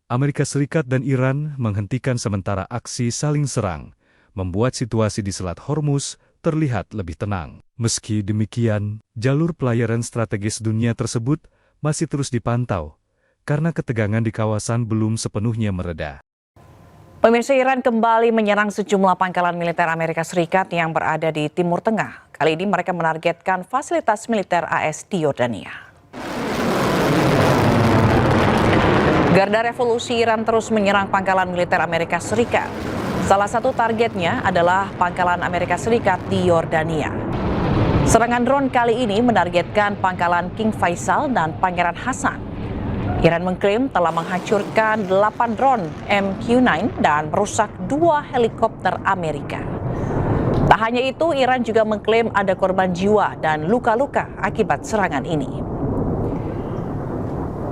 Amerika Serikat dan Iran menghentikan sementara aksi saling serang, membuat situasi di Selat Hormuz terlihat lebih tenang. Meski demikian, jalur pelayaran strategis dunia tersebut masih terus dipantau, karena ketegangan di kawasan belum sepenuhnya mereda. Pemirsa, Iran kembali menyerang sejumlah pangkalan militer Amerika Serikat yang berada di Timur Tengah. Kali ini mereka menargetkan fasilitas militer AS di Yordania. Garda Revolusi Iran terus menyerang pangkalan militer Amerika Serikat. Salah satu targetnya adalah pangkalan Amerika Serikat di Yordania. Serangan drone kali ini menargetkan pangkalan King Faisal dan Pangeran Hasan. Iran mengklaim telah menghancurkan 8 drone MQ-9 dan merusak 2 helikopter Amerika. Tak hanya itu, Iran juga mengklaim ada korban jiwa dan luka-luka akibat serangan ini.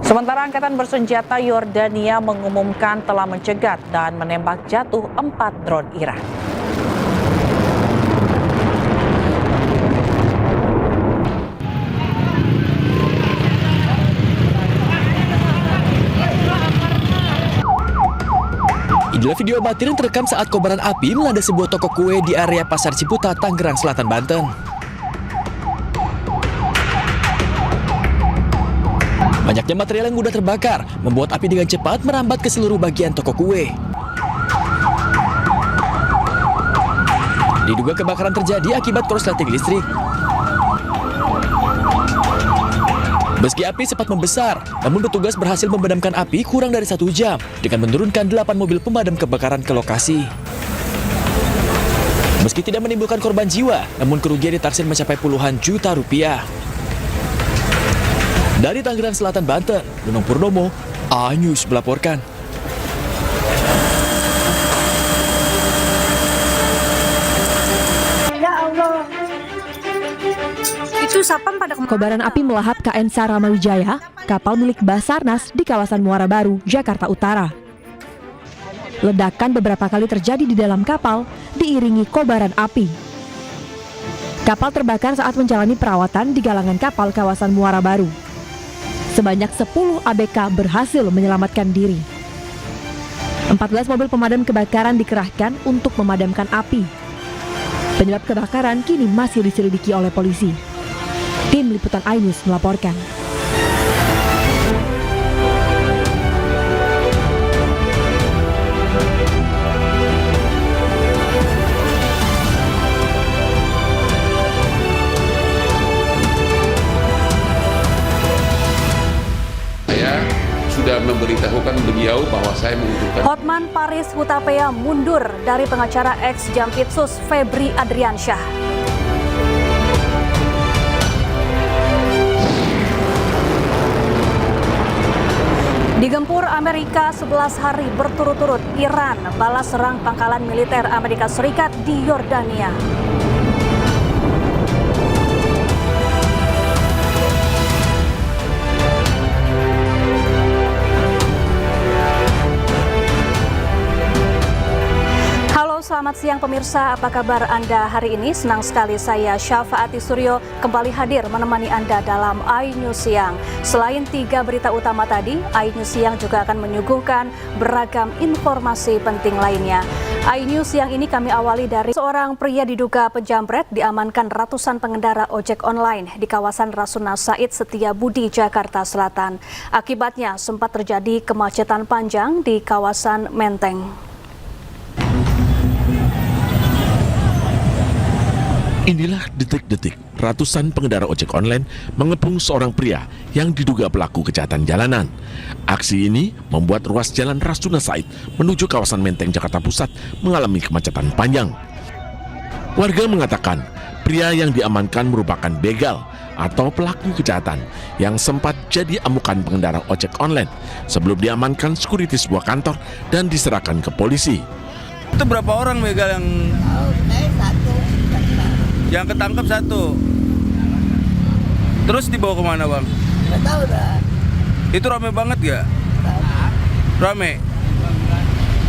Sementara Angkatan Bersenjata Yordania mengumumkan telah mencegat dan menembak jatuh 4 drone Iran. Inilah video amatir yang terekam saat kobaran api melanda sebuah toko kue di area Pasar Ciputat, Tangerang Selatan, Banten. Banyaknya material yang mudah terbakar membuat api dengan cepat merambat ke seluruh bagian toko kue. Diduga kebakaran terjadi akibat korsleting listrik. Meski api sempat membesar, namun petugas berhasil memadamkan api kurang dari 1 jam dengan menurunkan 8 mobil pemadam kebakaran ke lokasi. Meski tidak menimbulkan korban jiwa, namun kerugian ditaksir mencapai puluhan juta rupiah. Dari Tangerang Selatan, Banten, Nunung Purnomo, iNews melaporkan. Kobaran api melahap KN Saramawijaya, kapal milik Basarnas di kawasan Muara Baru, Jakarta Utara. Ledakan beberapa kali terjadi di dalam kapal, diiringi kobaran api. Kapal terbakar saat menjalani perawatan di galangan kapal kawasan Muara Baru. Sebanyak 10 ABK berhasil menyelamatkan diri. 14 mobil pemadam kebakaran dikerahkan untuk memadamkan api. Penyebab kebakaran kini masih diselidiki oleh polisi. Tim Liputan iNews melaporkan. Saya sudah memberitahukan beliau bahwa saya membutuhkan. Hotman Paris Hutapea mundur dari pengacara ex Jampitsus Febri Adriansyah. Digempur Amerika 11 hari berturut-turut, Iran balas serang pangkalan militer Amerika Serikat di Yordania. Selamat siang pemirsa, apa kabar Anda hari ini? Senang sekali saya Syafaati Suryo kembali hadir menemani Anda dalam iNews Siang. Selain 3 berita utama tadi, iNews Siang juga akan menyuguhkan beragam informasi penting lainnya. iNews Siang ini kami awali dari seorang pria diduga penjamret diamankan ratusan pengendara ojek online di kawasan Rasuna Said Setiabudi, Jakarta Selatan. Akibatnya sempat terjadi kemacetan panjang di kawasan Menteng. Inilah detik-detik ratusan pengendara ojek online mengepung seorang pria yang diduga pelaku kejahatan jalanan. Aksi ini membuat ruas jalan Rasuna Said menuju kawasan Menteng, Jakarta Pusat mengalami kemacetan panjang. Warga mengatakan pria yang diamankan merupakan begal atau pelaku kejahatan yang sempat jadi amukan pengendara ojek online sebelum diamankan sekuriti sebuah kantor dan diserahkan ke polisi. Itu berapa orang begal yang... Yang ketangkap 1. Terus dibawa kemana bang? Nggak tahu dah. Itu rame banget gak? Rame?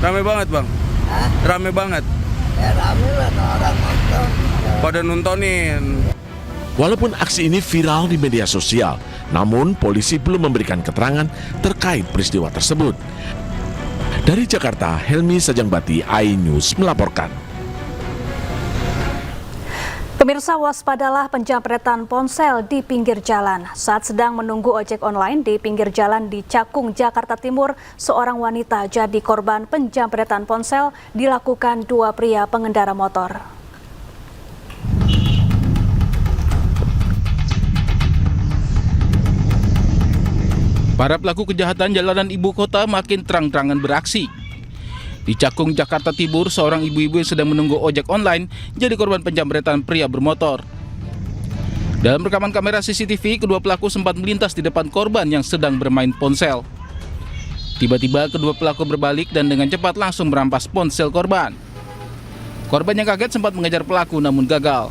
Rame banget bang? Hah? Rame banget? Ya rame lah orang nonton. Pada nontonin. Walaupun aksi ini viral di media sosial, namun polisi belum memberikan keterangan terkait peristiwa tersebut. Dari Jakarta, Helmi Sajangbati, iNews melaporkan. Pemirsa, waspadalah penjamretan ponsel di pinggir jalan. Saat sedang menunggu ojek online di pinggir jalan di Cakung, Jakarta Timur, seorang wanita jadi korban penjamretan ponsel dilakukan dua pria pengendara motor. Para pelaku kejahatan jalanan ibu kota makin terang-terangan beraksi. Di Cakung, Jakarta Timur, seorang ibu-ibu yang sedang menunggu ojek online jadi korban penjamretan pria bermotor. Dalam rekaman kamera CCTV, kedua pelaku sempat melintas di depan korban yang sedang bermain ponsel. Tiba-tiba kedua pelaku berbalik dan dengan cepat langsung merampas ponsel korban. Korban yang kaget sempat mengejar pelaku namun gagal.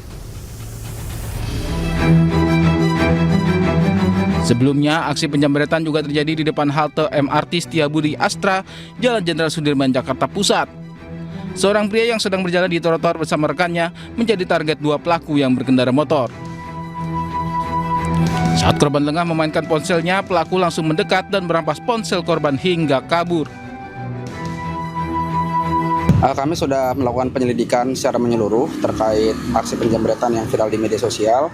Sebelumnya, aksi penjamretan juga terjadi di depan halte MRT Setiabudi Astra, Jalan Jenderal Sudirman, Jakarta Pusat. Seorang pria yang sedang berjalan di trotoar bersama rekannya menjadi target dua pelaku yang berkendara motor. Saat korban lengah memainkan ponselnya, pelaku langsung mendekat dan merampas ponsel korban hingga kabur. Kami sudah melakukan penyelidikan secara menyeluruh terkait aksi penjamretan yang viral di media sosial.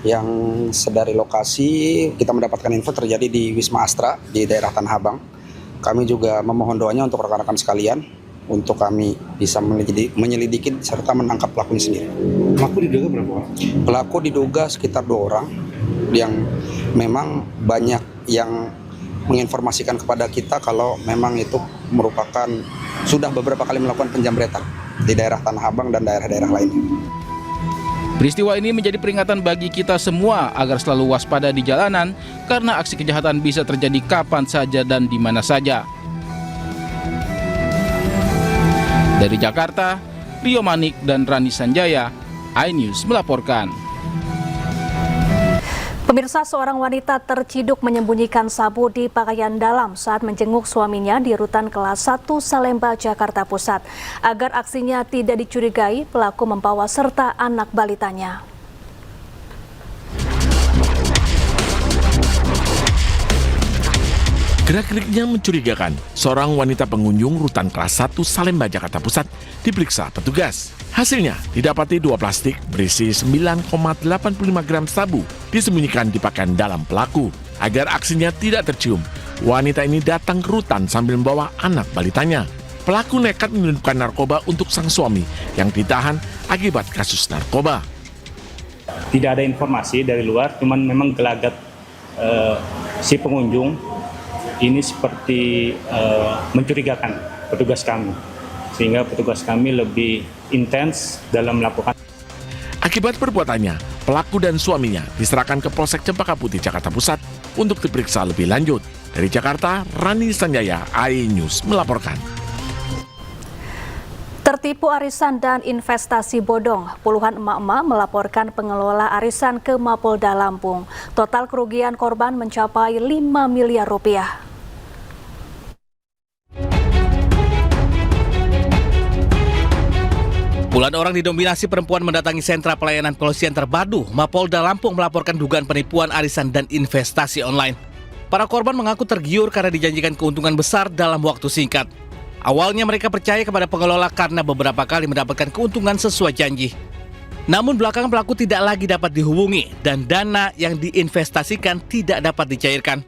Yang sedari lokasi kita mendapatkan info terjadi di Wisma Astra di daerah Tanah Abang. Kami juga memohon doanya untuk rekan-rekan sekalian untuk kami bisa menyelidiki serta menangkap pelakunya sendiri. Pelaku diduga berapa orang? Pelaku diduga sekitar 2 orang yang memang banyak yang menginformasikan kepada kita kalau memang itu merupakan sudah beberapa kali melakukan penjamretan di daerah Tanah Abang dan daerah-daerah lainnya. Peristiwa ini menjadi peringatan bagi kita semua agar selalu waspada di jalanan karena aksi kejahatan bisa terjadi kapan saja dan di mana saja. Dari Jakarta, Rio Manik dan Rani Sanjaya, iNews melaporkan. Pemirsa, seorang wanita terciduk menyembunyikan sabu di pakaian dalam saat menjenguk suaminya di rutan kelas 1 Salemba, Jakarta Pusat. Agar aksinya tidak dicurigai, pelaku membawa serta anak balitanya. Gerak-geriknya mencurigakan. Seorang wanita pengunjung rutan kelas 1 Salemba, Jakarta Pusat diperiksa petugas. Hasilnya didapati 2 plastik berisi 9,85 gram sabu disembunyikan di pakaian dalam pelaku. Agar aksinya tidak tercium, wanita ini datang ke rutan sambil membawa anak balitanya. Pelaku nekat menyelundupkan narkoba untuk sang suami yang ditahan akibat kasus narkoba. Tidak ada informasi dari luar, cuman memang gelagat si pengunjung ini seperti mencurigakan petugas kami, sehingga petugas kami lebih intens dalam melakukan. Akibat perbuatannya, pelaku dan suaminya diserahkan ke Polsek Cempaka Putih, Jakarta Pusat untuk diperiksa lebih lanjut. Dari Jakarta, Rani Sanjaya, iNews melaporkan. Tertipu arisan dan investasi bodong, puluhan emak-emak melaporkan pengelola arisan ke Mapolda Lampung. Total kerugian korban mencapai 5 miliar rupiah. Puluhan orang didominasi perempuan mendatangi sentra pelayanan kepolisian terpadu Mapolda Lampung melaporkan dugaan penipuan arisan dan investasi online. Para korban mengaku tergiur karena dijanjikan keuntungan besar dalam waktu singkat. Awalnya mereka percaya kepada pengelola karena beberapa kali mendapatkan keuntungan sesuai janji. Namun belakangan pelaku tidak lagi dapat dihubungi dan dana yang diinvestasikan tidak dapat dicairkan.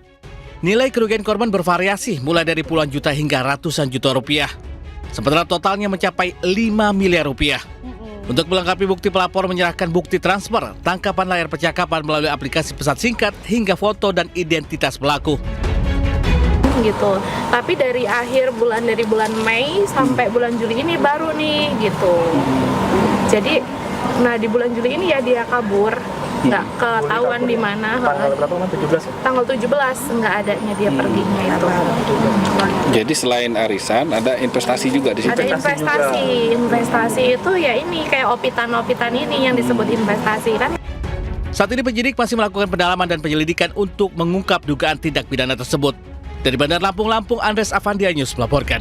Nilai kerugian korban bervariasi mulai dari puluhan juta hingga ratusan juta rupiah. Sementara totalnya mencapai 5 miliar rupiah. Untuk melengkapi bukti, pelapor menyerahkan bukti transfer, tangkapan layar percakapan melalui aplikasi pesan singkat, hingga foto dan identitas pelaku. Gitu. Tapi dari bulan Mei sampai bulan Juli ini baru nih gitu. Jadi di bulan Juli ini ya dia kabur, nggak ketahuan di mana. Tanggal berapa? 17? Tanggal 17 nggak adanya dia perginya itu. Jadi selain arisan ada investasi juga di situ. Ada investasi itu ya ini kayak opitan ini yang disebut investasi kan. Saat ini penyidik masih melakukan pendalaman dan penyelidikan untuk mengungkap dugaan tindak pidana tersebut. Dari Bandar Lampung, Andres Avandia News melaporkan.